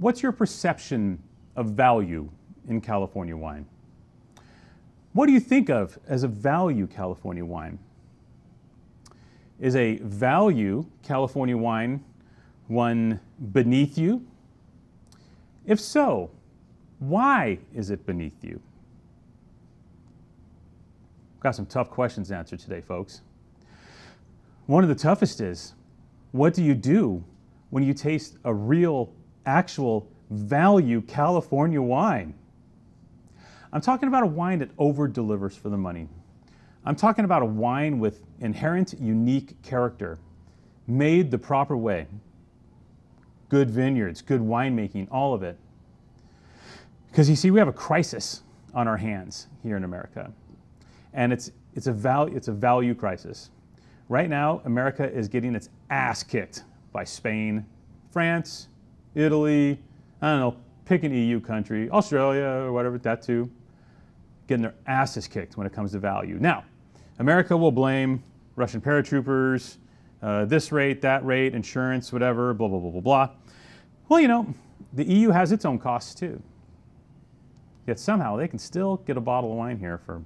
What's your perception of value in California wine? What do you think of as a value California wine? Is a value California wine one beneath you? If so, why is it beneath you? Got some tough questions to answer today, folks. One of the toughest is, what do you do when you taste a real, actual value California wine? I'm talking about a wine that over-delivers for the money. I'm talking about a wine with inherent, unique character, made the proper way. Good vineyards, good winemaking, all of it. Because you see, we have a crisis on our hands here in America. And it's a value crisis. Right now, America is getting its ass kicked by Spain, France, Italy, I don't know, pick an EU country, Australia or whatever, that too. Getting their asses kicked when it comes to value. Now, America will blame Russian paratroopers, this rate, that rate, insurance, whatever, blah, blah, blah, blah, blah. Well, you know, the EU has its own costs too. Yet somehow they can still get a bottle of wine here for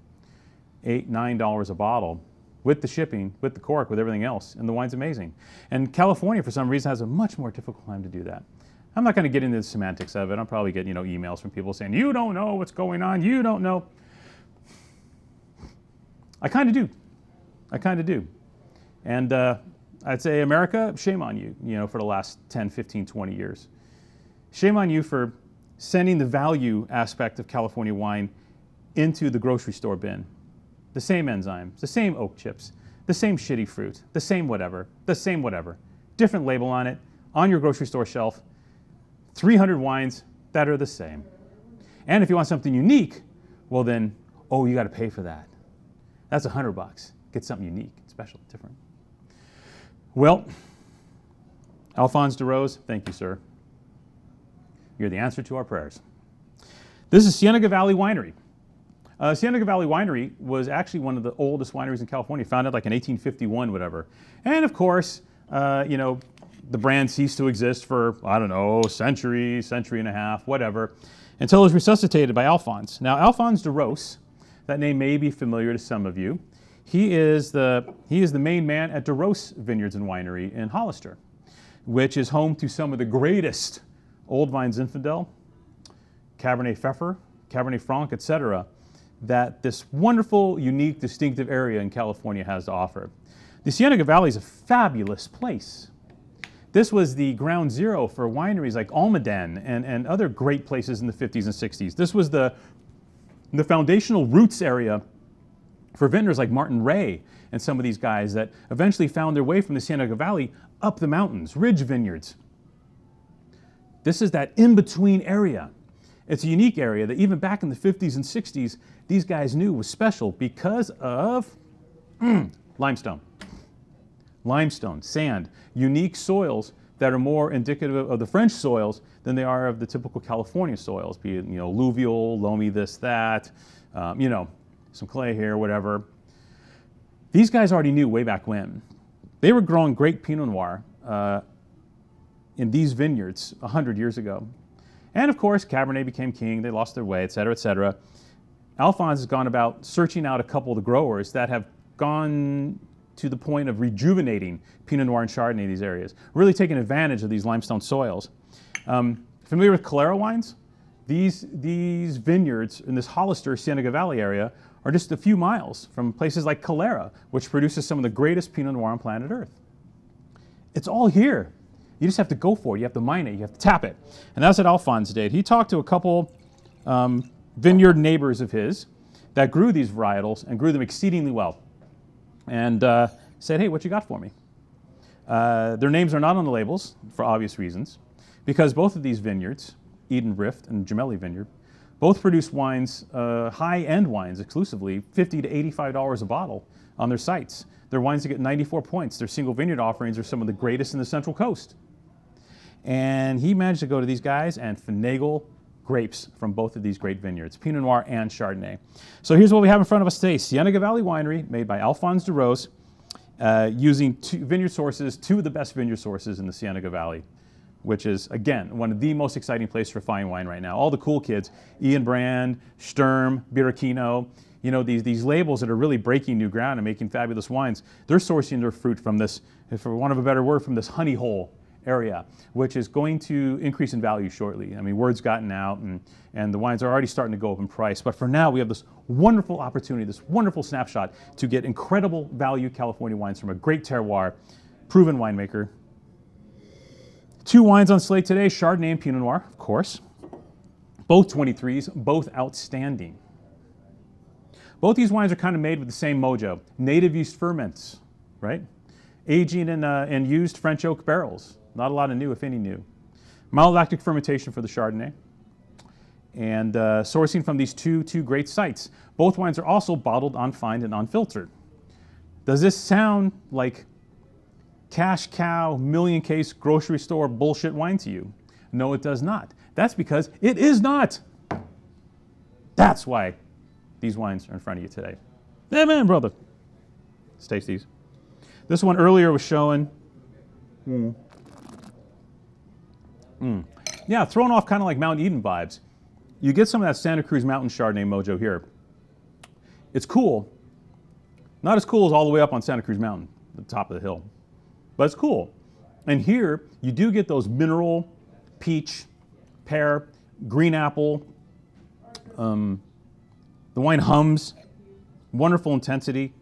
$8, $9 a bottle with the shipping, with the cork, with everything else, and the wine's amazing. And California, for some reason, has a much more difficult time to do that. I'm not going to get into the semantics of it. I'll probably get, emails from people saying, you don't know what's going on, you don't know. I kind of do. I kind of do. And I'd say, America, shame on you, for the last 10, 15, 20 years. Shame on you for sending the value aspect of California wine into the grocery store bin. The same enzymes, the same oak chips, the same shitty fruit, the same whatever, different label on it, on your grocery store shelf, 300 wines that are the same. And if you want something unique, well then, you got to pay for that. That's $100. Get something unique, special, different. Well, Alphonse DeRose, thank you, sir. You're the answer to our prayers. This is Cienega Valley Winery. Cienega Valley Winery was actually one of the oldest wineries in California, founded like in 1851, whatever. And of course, the brand ceased to exist for, I don't know, century and a half, whatever, until it was resuscitated by Alphonse. Now, Alphonse DeRose, that name may be familiar to some of you. He is the main man at DeRose Vineyards and Winery in Hollister, which is home to some of the greatest Old Vine Zinfandel, Cabernet Pfeffer, Cabernet Franc, etc., that this wonderful, unique, distinctive area in California has to offer. The Cienega Valley is a fabulous place. This was the ground zero for wineries like Almaden and other great places in the 50s and 60s. This was the foundational roots area for vintners like Martin Ray and some of these guys that eventually found their way from the Cienega Valley up the mountains, ridge vineyards. This is that in-between area. It's a unique area that even back in the 50s and 60s, these guys knew was special because of limestone. Limestone, sand, unique soils that are more indicative of the French soils than they are of the typical California soils, be it, alluvial, loamy, this, that, some clay here, whatever. These guys already knew way back when. They were growing great Pinot Noir in these vineyards 100 years ago. And of course, Cabernet became king, they lost their way, et cetera, et cetera. Alphonse has gone about searching out a couple of the growers that have gone to the point of rejuvenating Pinot Noir and Chardonnay in these areas, really taking advantage of these limestone soils. Familiar with Calera wines? These vineyards in this Hollister, Cienega Valley area are just a few miles from places like Calera, which produces some of the greatest Pinot Noir on planet Earth. It's all here. You just have to go for it. You have to mine it. You have to tap it. And that's what Alphonse did. He talked to a couple vineyard neighbors of his that grew these varietals and grew them exceedingly well. And said, hey, what you got for me? Their names are not on the labels for obvious reasons, because both of these vineyards, Eden Rift and Gemelli Vineyard, both produce wines, high-end wines exclusively, $50 to $85 a bottle on their sites. They're wines that get 94 points. Their single vineyard offerings are some of the greatest in the Central Coast. And he managed to go to these guys and finagle grapes from both of these great vineyards, Pinot Noir and Chardonnay. So here's what we have in front of us today. Cienega Valley Winery, made by Alphonse DeRose, using two of the best vineyard sources in the Cienega Valley. which is, again, one of the most exciting places for fine wine right now. All the cool kids, Ian Brand, Sturm, Birachino, you know, these labels that are really breaking new ground and making fabulous wines, they're sourcing their fruit from this, for want of a better word, from this honey hole area, which is going to increase in value shortly. I mean, word's gotten out and the wines are already starting to go up in price. But for now, we have this wonderful opportunity, this wonderful snapshot to get incredible value California wines from a great terroir, proven winemaker. 2 wines on slate today, Chardonnay and Pinot Noir, of course. Both 23s, both outstanding. Both these wines are kind of made with the same mojo. Native yeast ferments, right? Aging in used French oak barrels. Not a lot of new, if any new. Malolactic fermentation for the Chardonnay. And sourcing from these two great sites. Both wines are also bottled, unfined, and unfiltered. Does this sound like cash cow, million case grocery store bullshit wine to you? No, it does not. That's because it is not. That's why these wines are in front of you today. Amen, brother. Let's taste these. This one earlier was showing. Yeah, thrown off kind of like Mount Eden vibes. You get some of that Santa Cruz Mountains Chardonnay mojo here. It's cool. Not as cool as all the way up on Santa Cruz Mountain, the top of the hill. But it's cool. And here, you do get those mineral, peach, pear, green apple. The wine hums. Wonderful intensity.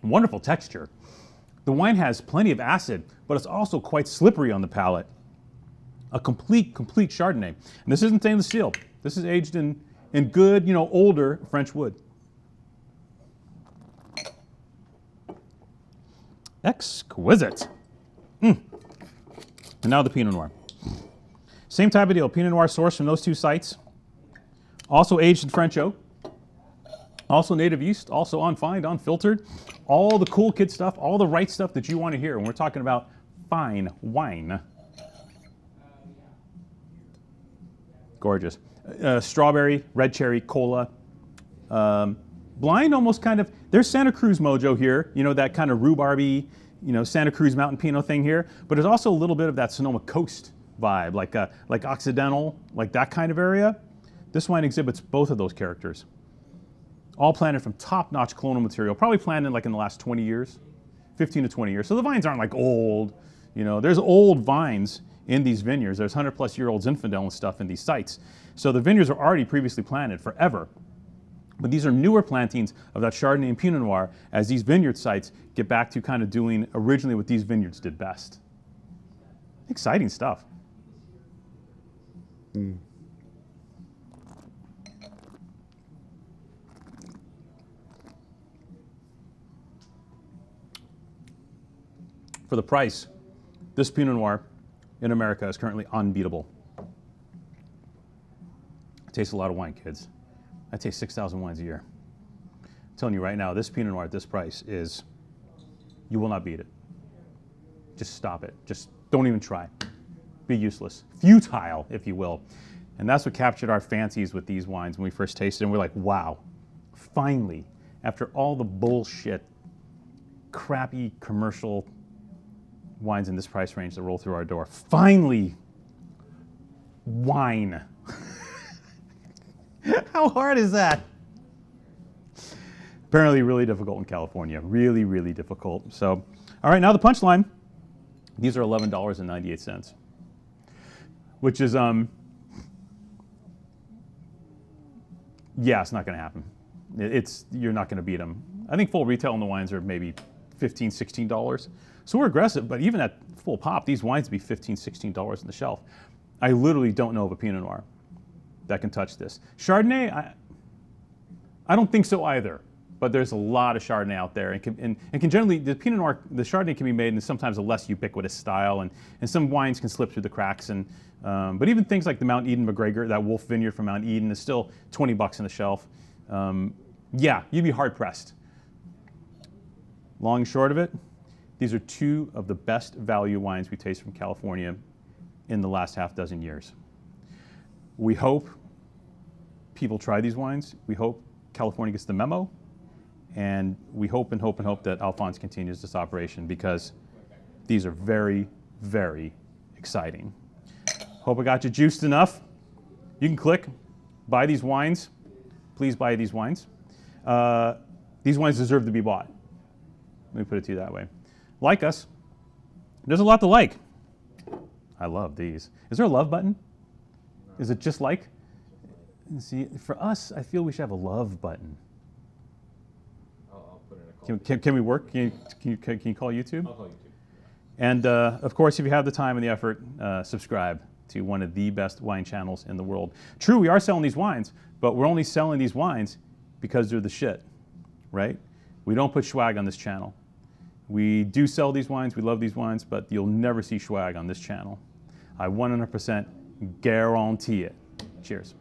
Wonderful texture. The wine has plenty of acid, but it's also quite slippery on the palate. A complete Chardonnay. And this isn't stainless steel. This is aged in good, you know, older French wood. Exquisite. And now the Pinot Noir. Same type of deal. Pinot Noir sourced from those 2 sites. Also aged in French oak. Also native yeast. Also unfined, unfiltered. All the cool kid stuff. All the right stuff that you want to hear when we're talking about fine wine. Gorgeous. Strawberry, red cherry, cola. Blind almost kind of, there's Santa Cruz mojo here, you know, that kind of rhubarby, you know, Santa Cruz Mountain Pinot thing here, but there's also a little bit of that Sonoma coast vibe, like Occidental, like that kind of area. This wine exhibits both of those characters. All planted from top-notch clonal material, probably planted like in the last 20 years, 15 to 20 years. So the vines aren't like old, you know, there's old vines in these vineyards. There's 100-plus-year-old Zinfandel and stuff in these sites. So the vineyards are already previously planted forever. But these are newer plantings of that Chardonnay and Pinot Noir as these vineyard sites get back to kind of doing originally what these vineyards did best. Exciting stuff. For the price, this Pinot Noir in America is currently unbeatable. It tastes a lot of wine, kids. I taste 6,000 wines a year. I'm telling you right now, this Pinot Noir at this price is, you will not beat it. Just stop it. Just don't even try. Be useless. Futile, if you will. And that's what captured our fancies with these wines when we first tasted them. We're like, wow, finally, after all the bullshit, crappy commercial wines in this price range that roll through our door, finally, wine. How hard is that? Apparently really difficult in California. Really, really difficult. So, all right, now the punchline. These are $11.98, which is, yeah, it's not going to happen. You're not going to beat them. I think full retail on the wines are maybe $15, $16. So we're aggressive, but even at full pop, these wines would be $15, $16 on the shelf. I literally don't know of a Pinot Noir that can touch this. Chardonnay, I don't think so either, but there's a lot of Chardonnay out there. And can generally, the Pinot Noir, the Chardonnay can be made in sometimes a less ubiquitous style, and some wines can slip through the cracks. But even things like the Mount Eden McGregor, that Wolf Vineyard from Mount Eden, is still $20 on the shelf. Yeah, you'd be hard pressed. Long and short of it, these are 2 of the best value wines we taste from California in the last half dozen years. We hope people try these wines. We hope California gets the memo And we hope and hope and hope that Alphonse continues this operation because these are very, very exciting. Hope I got you juiced enough. You can click, buy these wines. Please buy these wines. These wines deserve to be bought. Let me put it to you that way. Like us. There's a lot to like. I love these. Is there a love button? Is it just like? See, for us, I feel we should have a love button. I'll put in a call. Can we work? Can you call YouTube? I'll call YouTube. And of course, if you have the time and the effort, subscribe to one of the best wine channels in the world. True, we are selling these wines, but we're only selling these wines because they're the shit, right? We don't put swag on this channel. We do sell these wines, we love these wines, but you'll never see swag on this channel. I 100% guarantee it. Cheers.